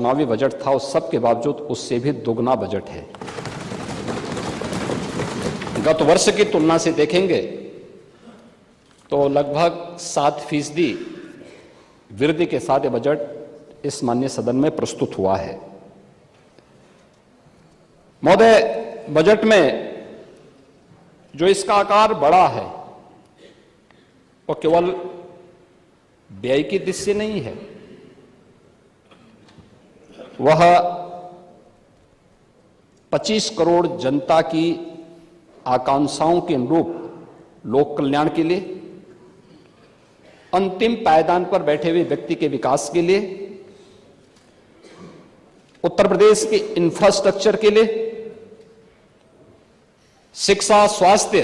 चुनावी बजट था, उस सब के बावजूद उससे भी दोगुना बजट है। गत वर्ष की तुलना से देखेंगे तो लगभग 7% वृद्धि के साथ ये बजट इस माननीय सदन में प्रस्तुत हुआ है। महोदय, बजट में जो इसका आकार बड़ा है वो केवल व्यय की दृष्टि से नहीं है, वह 25 करोड़ जनता की आकांक्षाओं के अनुरूप लोक कल्याण के लिए, अंतिम पायदान पर बैठे हुए व्यक्ति के विकास के लिए, उत्तर प्रदेश के इंफ्रास्ट्रक्चर के लिए, शिक्षा, स्वास्थ्य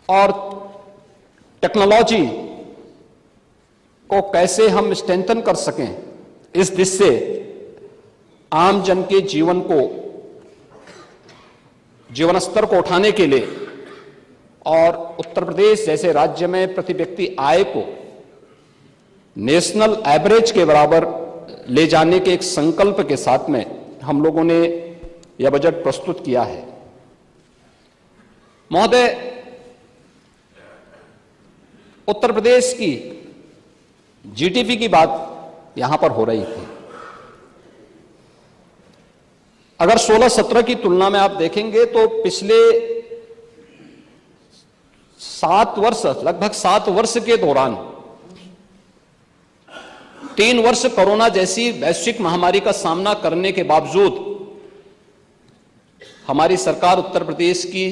और टेक्नोलॉजी को कैसे हम स्ट्रेंथन कर सकें, इस दृष्टि से आम जन के जीवन स्तर को उठाने के लिए और उत्तर प्रदेश जैसे राज्य में प्रति व्यक्ति आय को नेशनल एवरेज के बराबर ले जाने के एक संकल्प के साथ में हम लोगों ने यह बजट प्रस्तुत किया है। महोदय, उत्तर प्रदेश की जीडीपी की बात यहां पर हो रही थी। अगर 16-17 की तुलना में आप देखेंगे तो पिछले 7 वर्ष, लगभग 7 वर्ष के दौरान 3 वर्ष कोरोना जैसी वैश्विक महामारी का सामना करने के बावजूद हमारी सरकार उत्तर प्रदेश की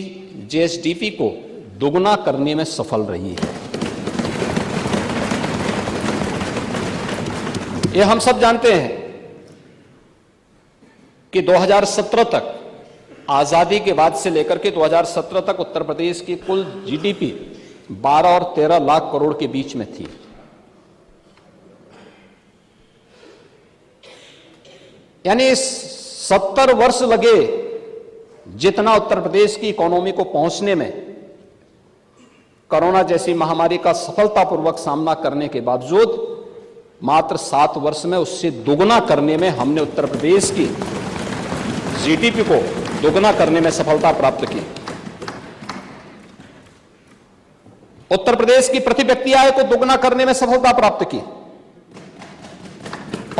जीएसडीपी को दोगुना करने में सफल रही है। ये हम सब जानते हैं कि 2017 तक, आजादी के बाद से लेकर के 2017 तक उत्तर प्रदेश की कुल जीडीपी 12 और 13 लाख करोड़ के बीच में थी। यानी 70 वर्ष लगे जितना उत्तर प्रदेश की इकोनॉमी को पहुंचने में, कोरोना जैसी महामारी का सफलतापूर्वक सामना करने के बावजूद मात्र 7 वर्ष में उससे दोगुना करने में हमने उत्तर प्रदेश की जीडीपी को दोगुना करने में सफलता प्राप्त की। उत्तर प्रदेश की प्रति व्यक्ति आय को दोगुना करने में सफलता प्राप्त की।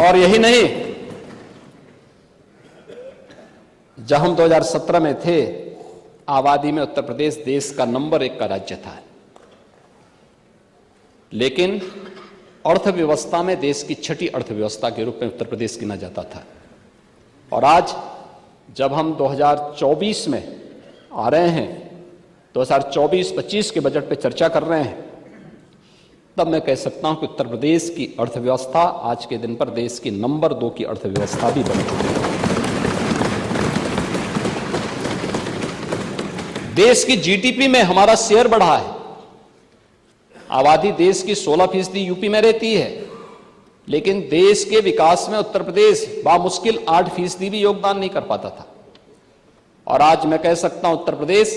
और यही नहीं, जब हम 2017 में थे, आबादी में उत्तर प्रदेश देश का नंबर 1 का राज्य था, लेकिन अर्थव्यवस्था में देश की 6ठी अर्थव्यवस्था के रूप में उत्तर प्रदेश गिना जाता था। और आज जब हम 2024 में आ रहे हैं, 2024-25 के बजट पे चर्चा कर रहे हैं, तब मैं कह सकता हूं कि उत्तर प्रदेश की अर्थव्यवस्था आज के दिन पर देश की नंबर 2 की अर्थव्यवस्था भी बन चुकी है। देश की जीडीपी में हमारा शेयर बढ़ा है। आबादी देश की 16% यूपी में रहती है, लेकिन देश के विकास में उत्तर प्रदेश बामुश्किल 8% भी योगदान नहीं कर पाता था। और आज मैं कह सकता हूं उत्तर प्रदेश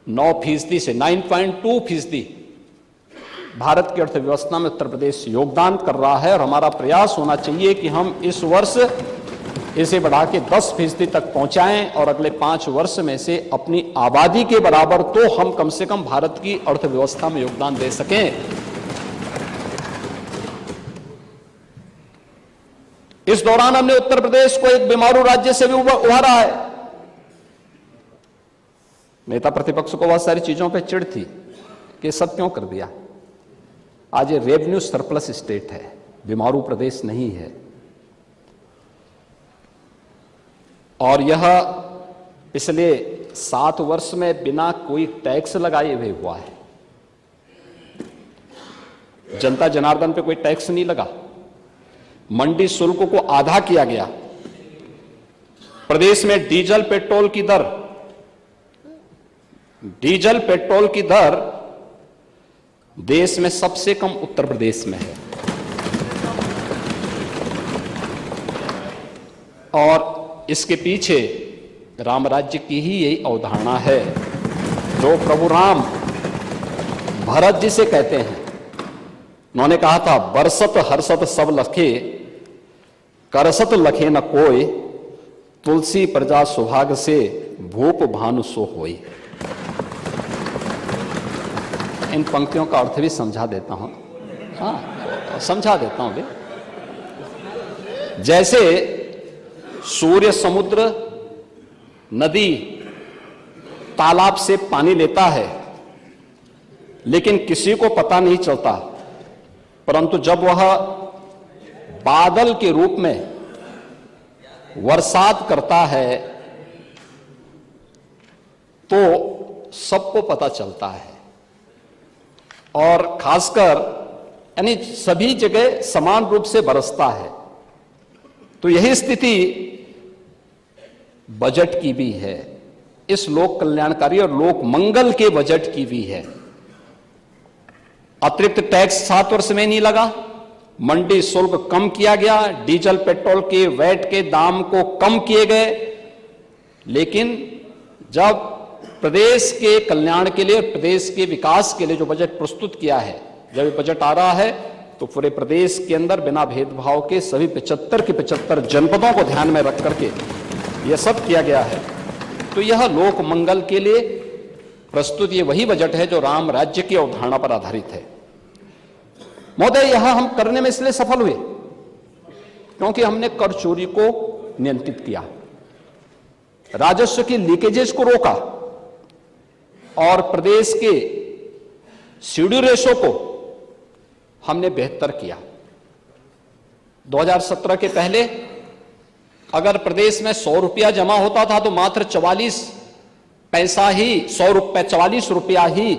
9% से 9.2% भारत की अर्थव्यवस्था में उत्तर प्रदेश योगदान कर रहा है। और हमारा प्रयास होना चाहिए कि हम इस वर्ष इसे बढ़ा के 10% तक पहुंचाएं और अगले 5 वर्ष में से अपनी आबादी के बराबर तो हम कम से कम भारत की अर्थव्यवस्था में योगदान दे सकें। इस दौरान हमने उत्तर प्रदेश को एक बीमारू राज्य से भी उभारा है। नेता प्रतिपक्ष को बहुत सारी चीजों पर चिढ़ थी कि सब क्यों कर दिया। आज ये रेवेन्यू सरप्लस स्टेट है, बीमारू प्रदेश नहीं है। और यह पिछले 7 वर्ष में बिना कोई टैक्स लगाए हुए हुआ है। जनता जनार्दन पे कोई टैक्स नहीं लगा। मंडी शुल्क को आधा किया गया। प्रदेश में डीजल पेट्रोल की दर देश में सबसे कम उत्तर प्रदेश में है। और इसके पीछे राम राज्य की ही यही अवधारणा है जो प्रभु राम भरत जी से कहते हैं उन्होंने कहा था, बरसत हर्षत सब लखे, करसत लखे न कोय, तुलसी प्रजा सुभाग से, भूप भानु सो होय। इन पंक्तियों का अर्थ भी समझा देता हूं। हाँ, समझा देता हूं भी। जैसे सूर्य, समुद्र, नदी, तालाब से पानी लेता है, लेकिन किसी को पता नहीं चलता, परंतु जब वह बादल के रूप में बरसात करता है तो सबको पता चलता है, और खासकर यानी सभी जगह समान रूप से बरसता है। तो यही स्थिति बजट की भी है, इस लोक कल्याणकारी और लोक मंगल के बजट की भी है। अतिरिक्त टैक्स 7 वर्ष में नहीं लगा, मंडी शुल्क कम किया गया, डीजल पेट्रोल के वैट के दाम को कम किए गए, लेकिन जब प्रदेश के कल्याण के लिए, प्रदेश के विकास के लिए जो बजट प्रस्तुत किया है, जब ये बजट आ रहा है तो पूरे प्रदेश के अंदर बिना भेदभाव के सभी 75 के 75 जनपदों को ध्यान में रख करके यह सब किया गया है। तो यह लोक मंगल के लिए प्रस्तुत ये वही बजट है जो राम राज्य की अवधारणा पर आधारित है। महोदय, यह हम करने में इसलिए सफल हुए क्योंकि हमने कर चोरी को नियंत्रित किया, राजस्व की लीकेजेस को रोका और प्रदेश के सीडी रेशो को हमने बेहतर किया। 2017 के पहले अगर प्रदेश में 100 रुपया जमा होता था तो मात्र 44 पैसा ही 44 रुपया ही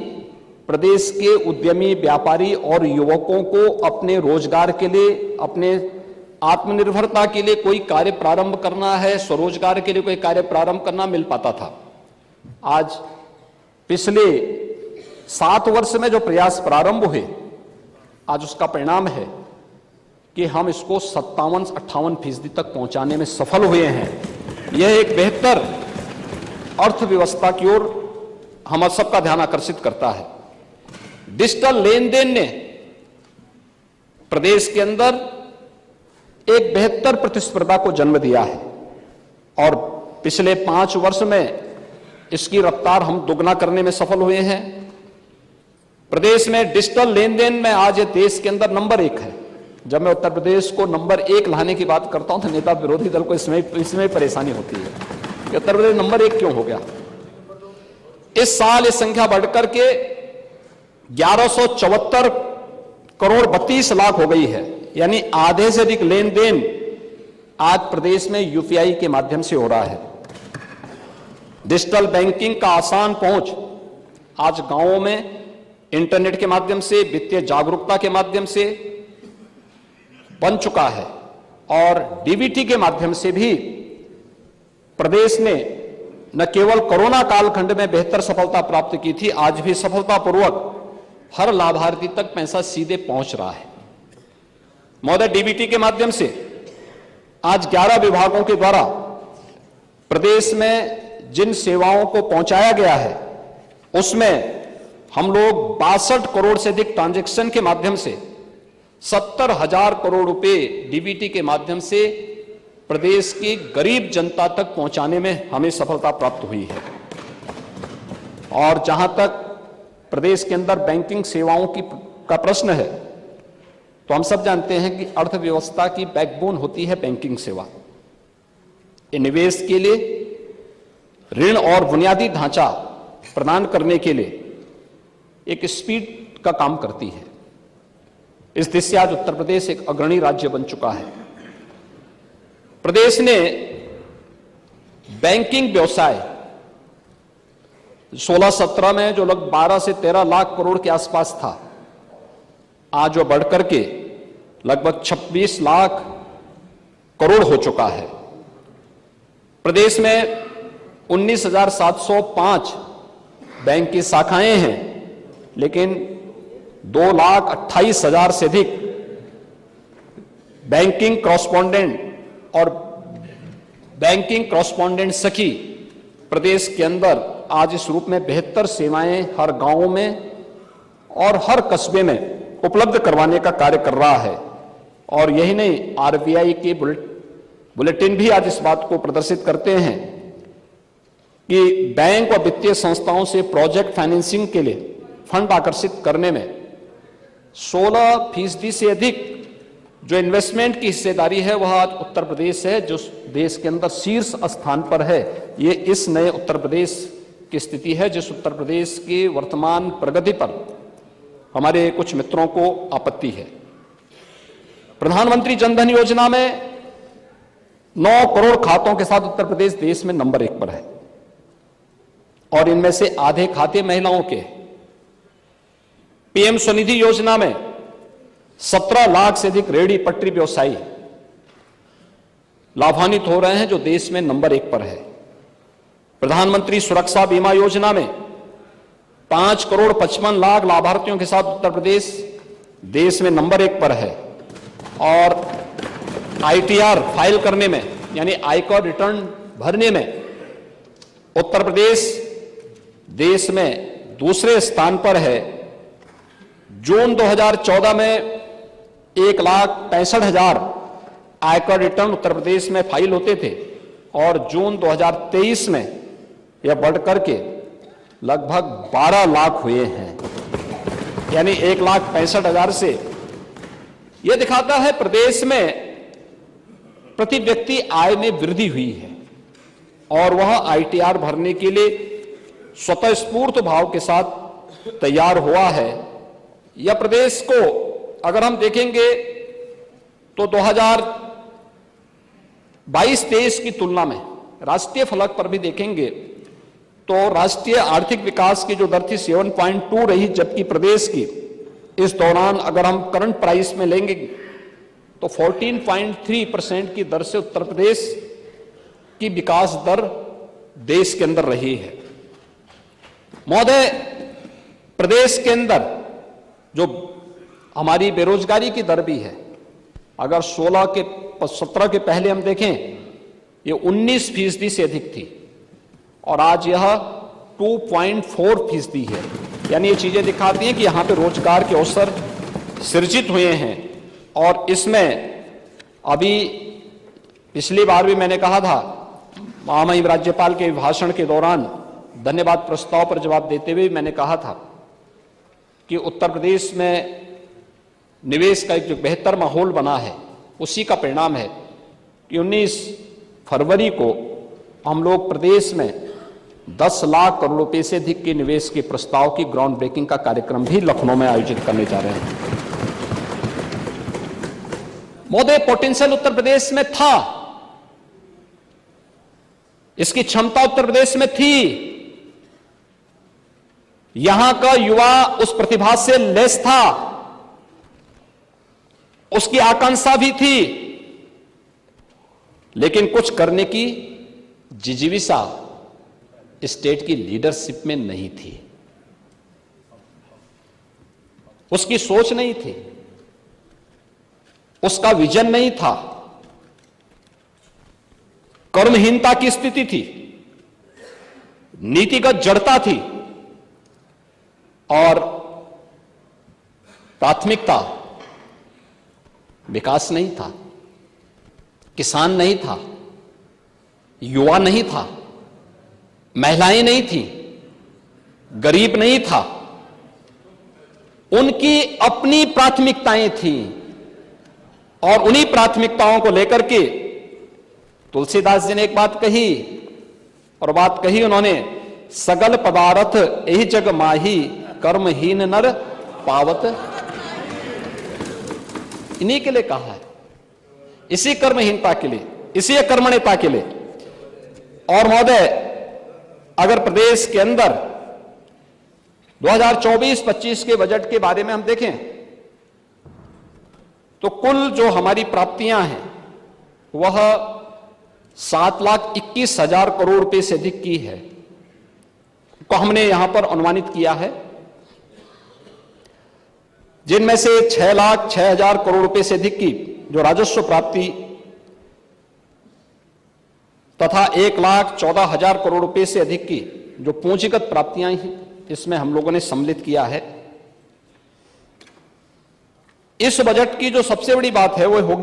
प्रदेश के उद्यमी, व्यापारी और युवकों को अपने रोजगार के लिए, अपने आत्मनिर्भरता के लिए कोई कार्य प्रारंभ करना है, स्वरोजगार के लिए कोई कार्य प्रारंभ करना मिल पाता था। आज पिछले 7 वर्ष में जो प्रयास प्रारंभ हुए, आज उसका परिणाम है कि हम इसको 57-58% तक पहुंचाने में सफल हुए हैं। यह एक बेहतर अर्थव्यवस्था की ओर हम सबका ध्यान आकर्षित करता है। डिजिटल लेन देन ने प्रदेश के अंदर एक बेहतर प्रतिस्पर्धा को जन्म दिया है और पिछले 5 वर्ष में इसकी रफ्तार हम दोगुना करने में सफल हुए हैं। प्रदेश में डिजिटल लेन देन में आज ये देश के अंदर नंबर 1 है। जब मैं उत्तर प्रदेश को नंबर 1 लाने की बात करता हूं तो नेता विरोधी दल को इसमें परेशानी होती है कि उत्तर प्रदेश नंबर 1 क्यों हो गया। इस साल ये संख्या बढ़कर के 1174 करोड़ 32 लाख हो गई है, यानी आधे से अधिक लेन देन आज प्रदेश में यूपीआई के माध्यम से हो रहा है। डिजिटल बैंकिंग का आसान पहुंच आज गांवों में इंटरनेट के माध्यम से, वित्तीय जागरूकता के माध्यम से बन चुका है और डीबीटी के माध्यम से भी प्रदेश ने न केवल कोरोना कालखंड में बेहतर सफलता प्राप्त की थी, आज भी सफलतापूर्वक हर लाभार्थी तक पैसा सीधे पहुंच रहा है। महोदय, डीबीटी के माध्यम से आज 11 विभागों के द्वारा प्रदेश में जिन सेवाओं को पहुंचाया गया है उसमें हम लोग 62 करोड़ से अधिक ट्रांजैक्शन के माध्यम से 70,000 करोड़ रुपए डीबीटी के माध्यम से प्रदेश की गरीब जनता तक पहुंचाने में हमें सफलता प्राप्त हुई है। और जहां तक प्रदेश के अंदर बैंकिंग सेवाओं का प्रश्न है तो हम सब जानते हैं कि अर्थव्यवस्था की बैकबोन होती है बैंकिंग सेवा। ये निवेश के लिए ऋण और बुनियादी ढांचा प्रदान करने के लिए एक स्पीड का काम करती है। इस दिशा से आज उत्तर प्रदेश एक अग्रणी राज्य बन चुका है। प्रदेश ने बैंकिंग व्यवसाय 16-17 में जो लगभग 12 से 13 लाख करोड़ के आसपास था, आज वो बढ़कर के लगभग 26 लाख करोड़ हो चुका है। प्रदेश में 19,705 बैंक की शाखाएं हैं, लेकिन 2,28,000 से अधिक बैंकिंग कॉरस्पॉन्डेंट और बैंकिंग कॉरस्पॉन्डेंट सखी प्रदेश के अंदर आज इस रूप में बेहतर सेवाएं हर गांव में और हर कस्बे में उपलब्ध करवाने का कार्य कर रहा है। और यही नहीं, आरबीआई के बुलेटिन भी आज इस बात को प्रदर्शित करते हैं कि बैंक और वित्तीय संस्थाओं से प्रोजेक्ट फाइनेंसिंग के लिए फंड आकर्षित करने में 16% से अधिक जो इन्वेस्टमेंट की हिस्सेदारी है वह आज उत्तर प्रदेश है, जो देश के अंदर शीर्ष स्थान पर है। ये इस नए उत्तर प्रदेश की स्थिति है, जिस उत्तर प्रदेश की वर्तमान प्रगति पर हमारे कुछ मित्रों को आपत्ति है। प्रधानमंत्री जनधन योजना में 9 करोड़ खातों के साथ उत्तर प्रदेश देश में नंबर 1 पर है और इनमें से आधे खाते महिलाओं के। पीएम स्वनिधि योजना में 17 लाख से अधिक रेहड़ी पटरी व्यवसायी लाभान्वित हो रहे हैं, जो देश में नंबर 1 पर है। प्रधानमंत्री सुरक्षा बीमा योजना में 5 करोड़ 55 लाख लाभार्थियों के साथ उत्तर प्रदेश देश में नंबर 1 पर है। और आईटीआर फाइल करने में, यानी आयकर रिटर्न भरने में उत्तर प्रदेश देश में दूसरे स्थान पर है। जून 2014 में 1,65,000 आयकर रिटर्न उत्तर प्रदेश में फाइल होते थे और जून 2023 में यह बढ़कर के लगभग 12 लाख हुए हैं, यानी 1,65,000 से। यह दिखाता है प्रदेश में प्रति व्यक्ति आय में वृद्धि हुई है और वह आईटीआर भरने के लिए स्वतःस्फूर्त भाव के साथ तैयार हुआ है। यह प्रदेश को अगर हम देखेंगे तो 2022-23 की तुलना में राष्ट्रीय फलक पर भी देखेंगे तो राष्ट्रीय आर्थिक विकास की जो दर थी 7.2 रही, जबकि प्रदेश की इस दौरान अगर हम करंट प्राइस में लेंगे तो 14.3% की दर से उत्तर प्रदेश की विकास दर देश के अंदर रही है। महोदय, प्रदेश के अंदर जो हमारी बेरोजगारी की दर भी है, अगर 17 के पहले हम देखें ये 19% से अधिक थी और आज यह 2.4% है। यानी ये चीजें दिखाती हैं कि यहां पे रोजगार के अवसर सृजित हुए हैं। और इसमें अभी पिछली बार भी मैंने कहा था, महामहिम राज्यपाल के भाषण के दौरान धन्यवाद प्रस्ताव पर जवाब देते हुए मैंने कहा था कि उत्तर प्रदेश में निवेश का एक जो बेहतर माहौल बना है उसी का परिणाम है कि 19 फरवरी को हम लोग प्रदेश में 10 लाख करोड़ रुपए से अधिक के निवेश के प्रस्ताव की ग्राउंड ब्रेकिंग का कार्यक्रम भी लखनऊ में आयोजित करने जा रहे हैं। महोदय, पोटेंशियल उत्तर प्रदेश में था, इसकी क्षमता उत्तर प्रदेश में थी, यहां का युवा उस प्रतिभा से लेस था, उसकी आकांक्षा भी थी, लेकिन कुछ करने की जिजीविषा स्टेट की लीडरशिप में नहीं थी, उसकी सोच नहीं थी, उसका विजन नहीं था, कर्महीनता की स्थिति थी, नीतिगत जड़ता थी और प्राथमिकता विकास नहीं था, किसान नहीं था, युवा नहीं था, महिलाएं नहीं थी, गरीब नहीं था, उनकी अपनी प्राथमिकताएं थी और उन्हीं प्राथमिकताओं को लेकर के तुलसीदास जी ने एक बात कही और बात कही उन्होंने, सगल पदार्थ यही जग माही कर्महीन नर पावत। इन्हीं के लिए कहा है, इसी कर्महीनता के लिए, इसी कर्मण्यता के लिए। और महोदय, अगर प्रदेश के अंदर 2024-25 के बजट के बारे में हम देखें तो कुल जो हमारी प्राप्तियां हैं वह 7,21,000 करोड़ रुपए से अधिक की है, को हमने यहां पर अनुमानित किया है, जिनमें से 6,06,000 करोड़ रुपए से अधिक की जो राजस्व प्राप्ति तथा 1,14,000 करोड़ रुपए से अधिक की जो पूंजीगत प्राप्तियां हैं, इसमें हम लोगों ने सम्मिलित किया है। इस बजट की जो सबसे बड़ी बात है वो होगी